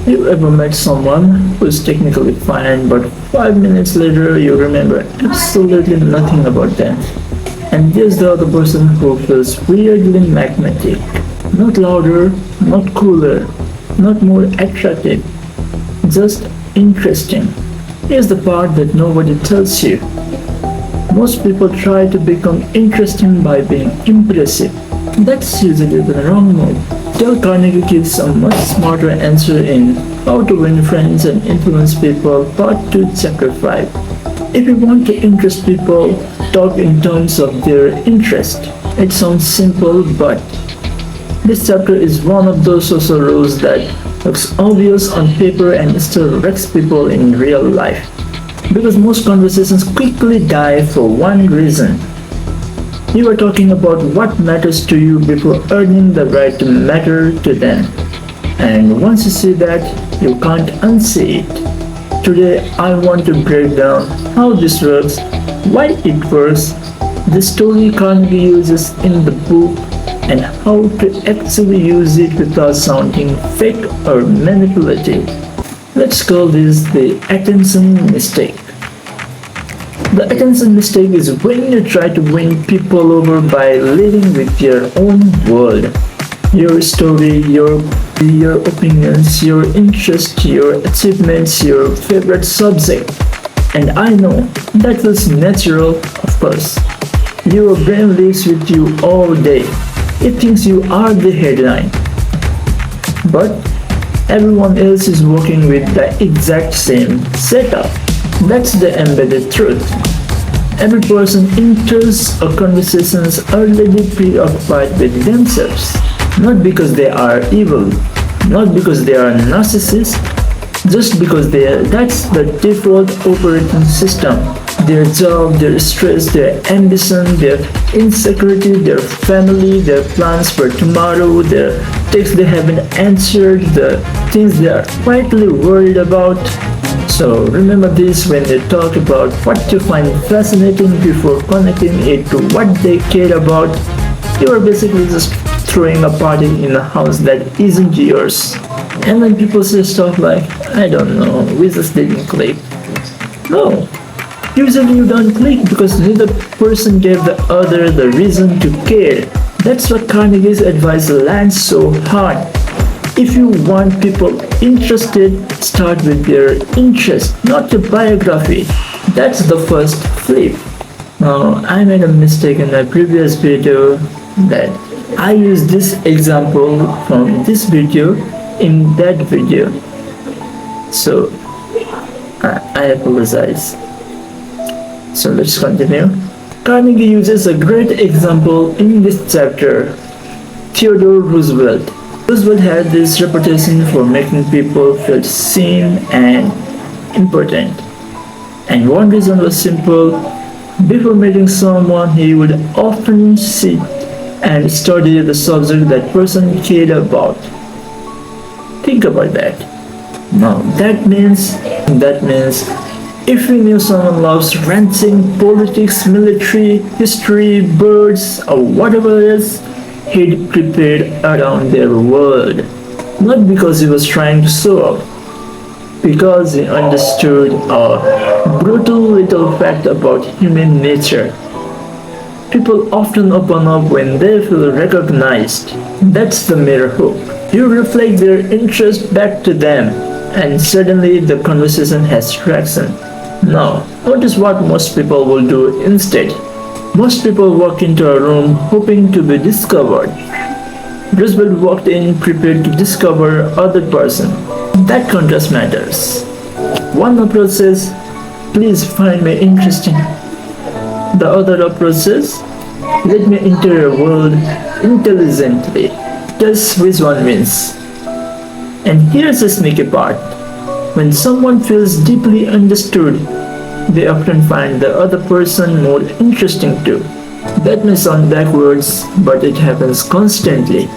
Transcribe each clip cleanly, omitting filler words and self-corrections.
You ever met someone who's technically fine, but 5 minutes later you remember absolutely nothing about them? And there's the other person who feels weirdly magnetic. Not louder, not cooler, not more attractive, just interesting. Here's the part that nobody tells you. Most people try to become interesting by being impressive. That's usually the wrong move. Dale Carnegie gives a much smarter answer in How to Win Friends and Influence People, Part 2, Chapter 5. If you want to interest people, talk in terms of their interest. It sounds simple, but this chapter is one of those social rules that looks obvious on paper and still wrecks people in real life. Because most conversations quickly die for one reason. You are talking about what matters to you before earning the right to matter to them. And once you see that, you can't unsee it. Today, I want to break down how this works, why it works, the story Carnegie uses in the book, and how to actually use it without sounding fake or manipulative. Let's call this the attention mistake. The attention mistake is when you try to win people over by leading with your own world. Your story, your opinions, your interests, your achievements, your favorite subject. And I know that feels natural, of course. Your brain lives with you all day. It thinks you are the headline. But everyone else is working with the exact same setup. That's the embedded truth. Every person enters a conversation already preoccupied with themselves. Not because they are evil, not because they are narcissists, just because that's the default operating system. Their job, their stress, their ambition, their insecurity, their family, their plans for tomorrow, their texts they haven't answered, the things they are quietly worried about. So remember this when they talk about what you find fascinating before connecting it to what they care about. You are basically just throwing a party in a house that isn't yours. And when people say stuff like, I don't know, we just didn't click. No. Usually you don't click because neither person gave the other the reason to care. That's what Carnegie's advice lands so hard. If you want people interested, start with their interest, not your biography. That's the first flip. Now, I made a mistake in my previous video that I used this example from this video in that video. So, I apologize. So let's continue. Carnegie uses a great example in this chapter. Theodore Roosevelt. Roosevelt had this reputation for making people feel seen and important. And one reason was simple. Before meeting someone, he would often sit and study the subject that person cared about. Think about that. Now that means if we knew someone loves ranching, politics, military, history, birds, or whatever else, he'd prepared around their world. Not because he was trying to show up, because he understood a brutal little fact about human nature. People often open up when they feel recognized. That's the mirror hook. You reflect their interest back to them, and suddenly the conversation has traction. Now, notice what most people will do instead. Most people walk into a room hoping to be discovered. Roosevelt walked in prepared to discover other person. That contrast matters. One approach says, please find me interesting. The other approach says, let me enter your world intelligently. Guess which one wins? And here's the sneaky part. When someone feels deeply understood, they often find the other person more interesting too. That may sound backwards, but it happens constantly.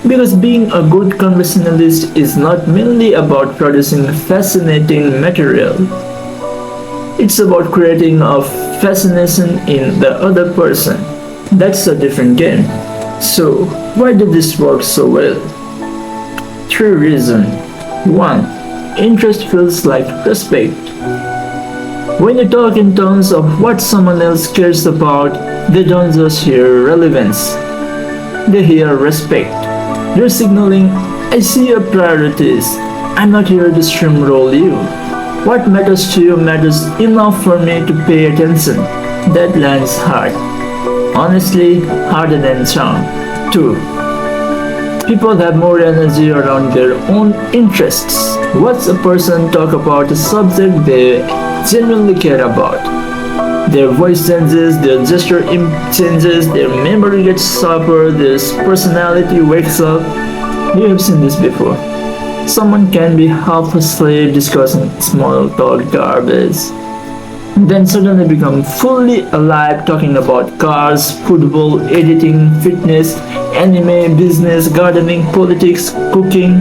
Because being a good conversationalist is not merely about producing fascinating material. It's about creating a fascination in the other person. That's a different game. So, why did this work so well? 3 reasons. 1. Interest feels like respect. When you talk in terms of what someone else cares about, they don't just hear relevance, they hear respect. You're signaling, I see your priorities. I'm not here to steamroll you. What matters to you matters enough for me to pay attention. That lands hard. Honestly, harder than charm. 2. People have more energy around their own interests. Watch a person talk about a subject they genuinely care about. Their voice changes, their gesture changes, their memory gets sharper, their personality wakes up. You have seen this before. Someone can be half asleep discussing small talk garbage, then suddenly become fully alive talking about cars, football, editing, fitness, anime, business, gardening, politics, cooking,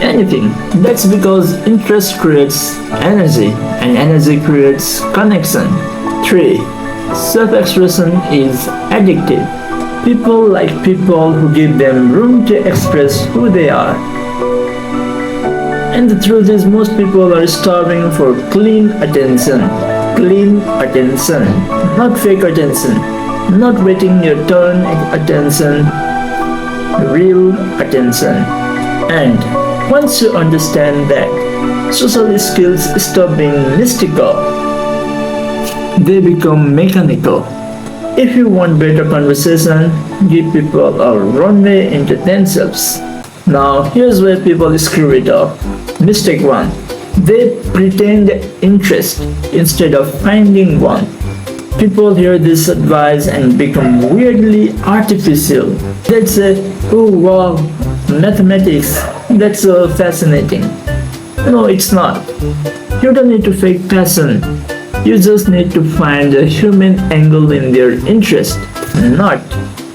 anything. That's because interest creates energy, and energy creates connection. 3. Self-expression is addictive. People like people who give them room to express who they are. And the truth is, most people are starving for clean attention. Clean attention, not fake attention, not waiting your turn attention, real attention. And once you understand that, social skills stop being mystical, they become mechanical. If you want better conversation, give people a runway into themselves. Now here's where people screw it up. Mistake 1. They pretend interest instead of finding one. People hear this advice and become weirdly artificial. They say, oh wow, mathematics, that's so fascinating. No, it's not. You don't need to fake passion. You just need to find a human angle in their interest. Not,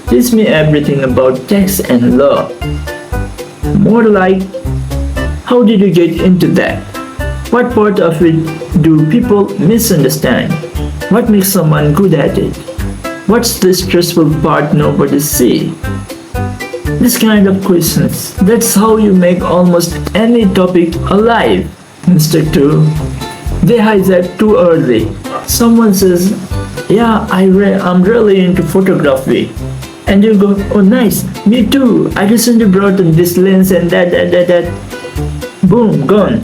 teach me everything about tax and law. More like, how did you get into that? What part of it do people misunderstand? What makes someone good at it? What's the stressful part nobody sees? This kind of questions. That's how you make almost any topic alive. Mistake 2. They hijack too early. Someone says, yeah, I'm really into photography. And you go, oh nice, me too. I recently brought in this lens and that. Boom, gone.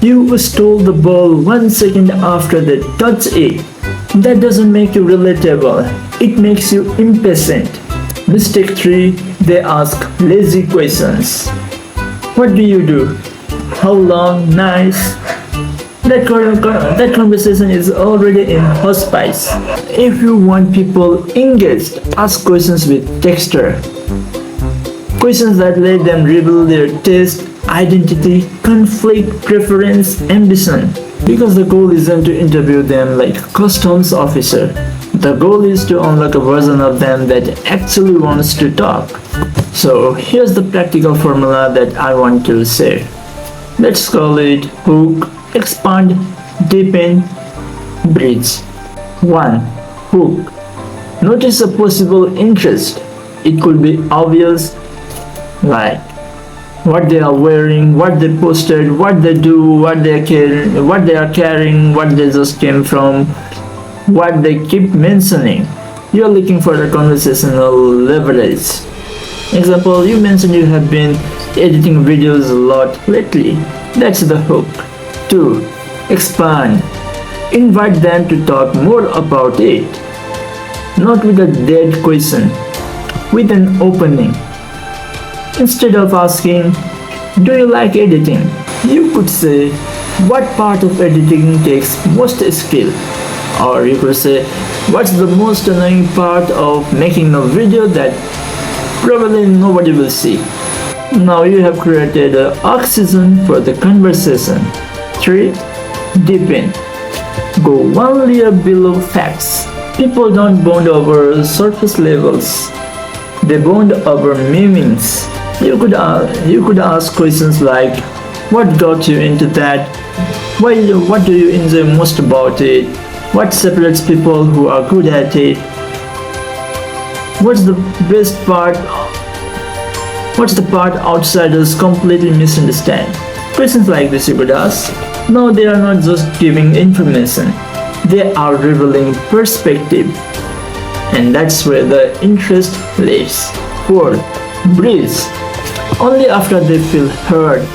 You stole the ball 1 second after they touch it. That doesn't make you relatable. It makes you impatient. Mistake 3. They ask lazy questions. What do you do? How long? Nice. That conversation is already in hospice. If you want people engaged, ask questions with texture. Questions that let them reveal their taste, identity, conflict, preference, ambition. Because the goal isn't to interview them like customs officer. The goal is to unlock a version of them that actually wants to talk. So here's the practical formula that I want to share. Let's call it hook, expand, deepen, bridge. 1. Hook. Notice a possible interest. It could be obvious, like what they are wearing, what they posted, what they do, what they are carrying, what they just came from, what they keep mentioning. You're looking for a conversational leverage. Example, you mentioned you have been editing videos a lot lately. That's the hook. 2. Expand. Invite them to talk more about it. Not with a dead question, with an opening. Instead of asking, do you like editing? You could say, what part of editing takes most skill? Or you could say, what's the most annoying part of making a video that probably nobody will see? Now you have created oxygen for the conversation. 3. Deepen. Go 1 layer below facts. People don't bond over surface levels. They bond over meanings. You could ask questions like, what got you into that? What do you enjoy most about it? What separates people who are good at it? What's the part outsiders completely misunderstand? Questions like this you could ask. No, they are not just giving information, they are revealing perspective. And that's where the interest lives. 4. Breathe. Only after they feel heard,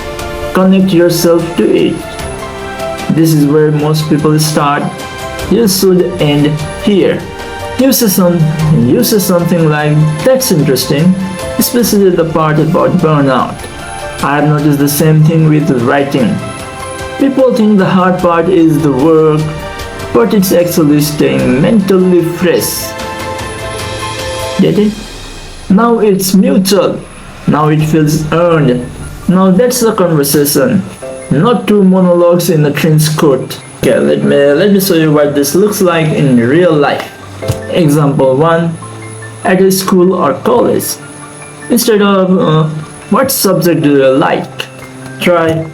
connect yourself to it. This is where most people start. You should end here. You say something like, that's interesting, especially the part about burnout. I have noticed the same thing with writing. People think the hard part is the work, but it's actually staying mentally fresh. Get it? Now it's mutual. Now it feels earned. Now that's the conversation, not two monologues in a trench coat. Okay, let me show you what this looks like in real life. Example 1. At a school or college. Instead of what subject do you like? Try.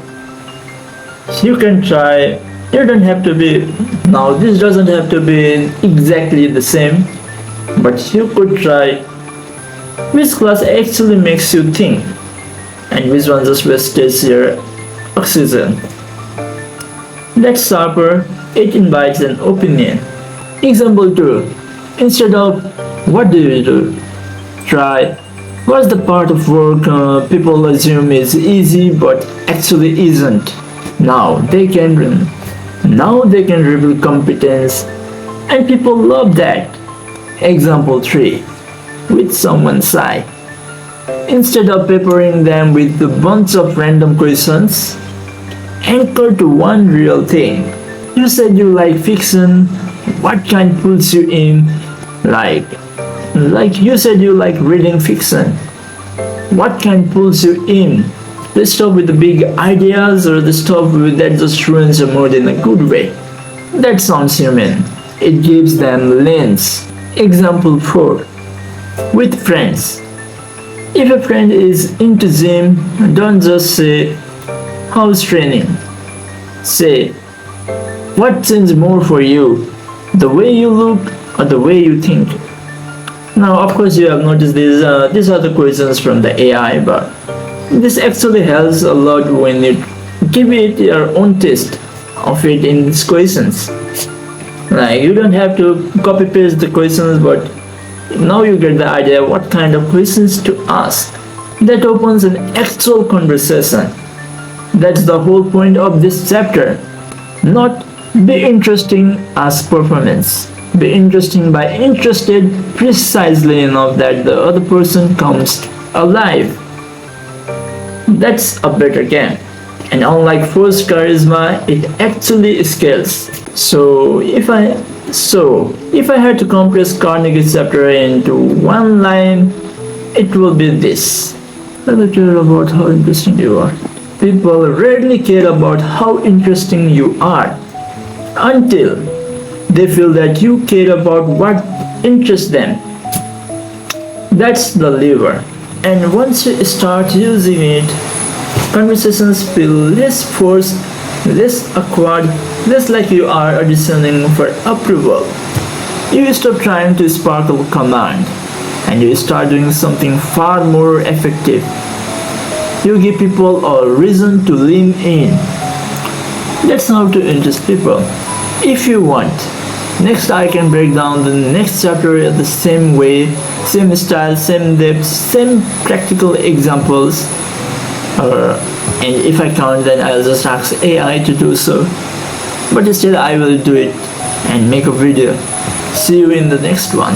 You can try. You don't have to be. Now this doesn't have to be exactly the same, but you could try. Which class actually makes you think, and which one just wastes your oxygen? That's sharper. It invites an opinion. Example 2. Instead of what do you do? Try. What's the part of work people assume is easy but actually isn't? Now they can reveal competence, and people love that. Example 3. With someone's side. Instead of peppering them with a bunch of random questions, anchor to one real thing. You said you like fiction. What kind pulls you in? Like you said you like reading fiction. What kind pulls you in? The stuff with the big ideas or the stuff that just ruins your mood in a good way? That sounds human. It gives them lens. Example 4. With friends. If a friend is into gym, don't just say, how's training? Say, what changed more for you? The way you look or the way you think? Now, of course, you have noticed these are the questions from the AI, but this actually helps a lot when you give it your own taste of it in these questions. Like, you don't have to copy paste the questions, but now you get the idea what kind of questions to ask. That opens an actual conversation. That's the whole point of this chapter. Not be interesting as performance. Be interesting by interested precisely enough that the other person comes alive. That's a better game. And unlike forced charisma, it actually scales. So if I had to compress Carnegie's chapter into one line, it will be this. Let me care about how interesting you are. People rarely care about how interesting you are until they feel that you care about what interests them. That's the lever. And once you start using it, conversations feel less forced, less awkward, less like you are auditioning for approval. You stop trying to sparkle command, and you start doing something far more effective. You give people a reason to lean in. That's how to interest people. If you want, next I can break down the next chapter the same way, same style, same depth, same practical examples. And if I can't, then I'll just ask AI to do so. But still I will do it and make a video. See you in the next one.